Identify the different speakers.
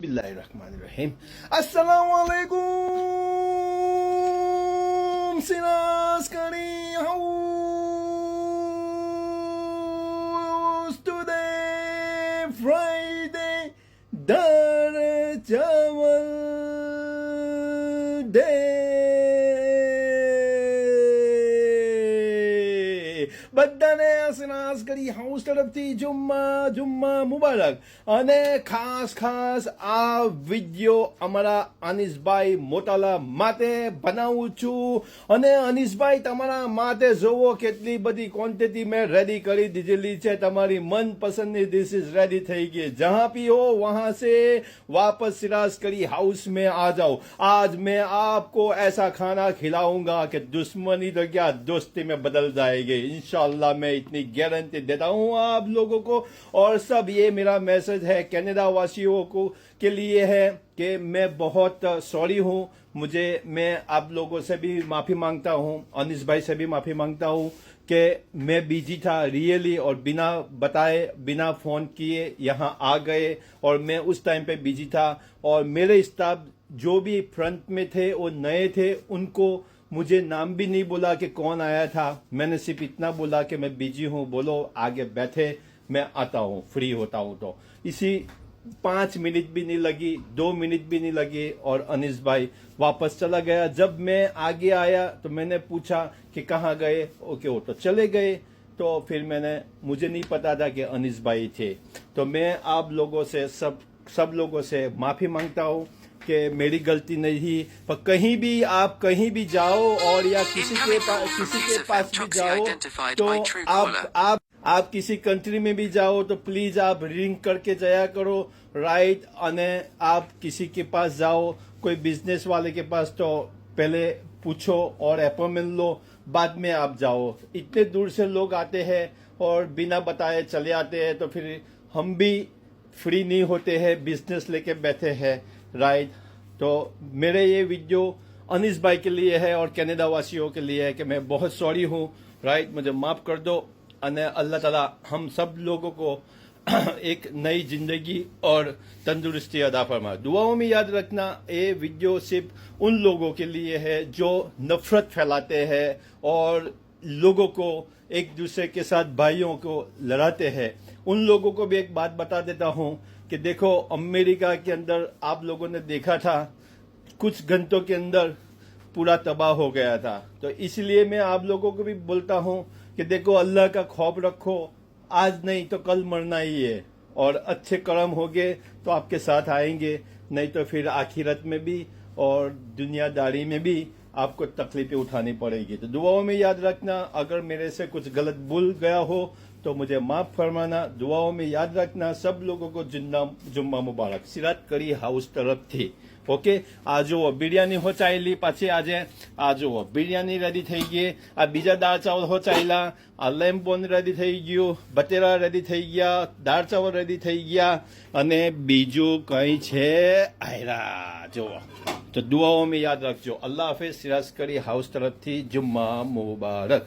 Speaker 1: Bismillahirrahmanirrahim. Assalamualaikum. Sinas Kari House today Friday Dar Chawal Day. બધાને સિનાસ કરી house તરફથી જુમ્મા મુબારક. અને ખાસ આ વિડીયો અમારા અનીસભાઈ મોટાલા માટે બનાવું છું. અને અનીસભાઈ તમારા માટે જોવો કેટલી બધી ક્વોન્ટિટી મેં રેડી કરી દીધેલી છે. તમારી મનપસંદની ડિશિસ રેડી થઈ ગઈ. જહાં भी हो वहां से वापस सिराज करी हाउस में आ जाओ. आज मैं आपको ऐसा खाना खिलाऊंगा कि दुश्मनी तो क्या दोस्ती में बदल जाएगी. इंशाल्लाह मैं इतनी गारंटी देता हूँ आप लोगों को. और सब ये मेरा मैसेज है कनाडा वासियों को के लिए है कि मैं बहुत सॉरी हूँ. मैं आप लोगों से भी माफी मांगता हूँ, अनीस भाई से भी माफी मांगता हूँ कि मैं बिजी था रियली, और बिना बताए बिना फोन किए यहाँ आ गए. और मैं उस टाइम पे बिजी था. और मेरे स्टाफ जो भी फ्रंट में थे वो नए थे, उनको मुझे नाम भी नहीं बोला कि कौन आया था. मैंने सिर्फ इतना बोला कि मैं बिजी हूँ, बोलो आगे बैठे, मैं आता हूँ फ्री होता हूँ. तो इसी 5 मिनट भी नहीं लगी, 2 मिनट भी नहीं लगी और अनीस भाई वापस चला गया. जब मैं आगे आया तो मैंने पूछा कि कहाँ गए. ओके, वो तो चले गए. तो फिर मुझे नहीं पता था कि अनीस भाई थे. तो मैं आप लोगों से सब लोगों से माफी मांगता हूँ कि मेरी गलती नहीं थी. पर आप कहीं भी जाओ और या किसी के पास भी जाओ, तो आप किसी कंट्री में भी जाओ तो प्लीज आप रिंग करके जाया करो, राइट. અને आप किसी के पास जाओ, कोई बिजनेस वाले के पास, तो पहले पूछो और अपॉइंटमेंट लो, बाद में आप जाओ. इतने दूर से लोग आते हैं और बिना बताए चले आते हैं, तो फिर हम भी फ्री नहीं होते हैं, बिजनेस लेके बैठे हैं, राइट. तो मेरे ये वीडियो अनीस भाई के लिए है और कनाडा वासियों के लिए है कि मैं बहुत सॉरी हूँ, राइट. मुझे माफ कर दो. અને अल्लाह ताला हम सब लोगों को एक नई जिंदगी और तंदुरुस्ती अदा फरमाए. दुआओं में याद रखना, ये वीडियो सिर्फ उन लोगों के लिए है जो नफरत फैलाते हैं और लोगों को एक दूसरे के साथ भाइयों को लड़ाते हैं. उन लोगों को भी एक बात बता देता हूँ कि देखो, अमेरिका के अंदर आप लोगों ने देखा था कुछ घंटों के अंदर पूरा तबाह हो गया था. तो इसलिए मैं आप लोगों को भी बोलता हूँ कि देखो, अल्लाह का खौफ रखो. आज नहीं तो कल मरना ही है, और अच्छे कर्म होंगे तो आपके साथ आएंगे, नहीं तो फिर आखिरत में भी और दुनियादारी में भी आपको तकलीफें उठानी पड़ेगी. तो दुआओं में याद रखना. अगर मेरे से कुछ गलत भूल गया हो तो मुझे माफ फरमाना. दुआओं में याद रखना. सब लोगों को जुम्मा मुबारक. सिराज करी हाउस तरफ थी. ઓકે, આ જુઓ બિરયાની હોચાયેલી, પાછી આજે આ જુઓ બિરયાની રેડી થઈ ગઈ. આ બીજા દાળ ચાવલ હોચાયેલા, આ લેમ્બોન રેડી થઈ ગયું, બટેરા રેડી થઈ ગયા, દાળ ચાવલ રેડી થઈ ગયા, અને બીજું કઈ છે આયરા જુઓ. તો દુઆઓ में याद रखજો. अल्लाह हाफिज. सिराज करी हाउस तरफથી જુમ્મા મુબારક.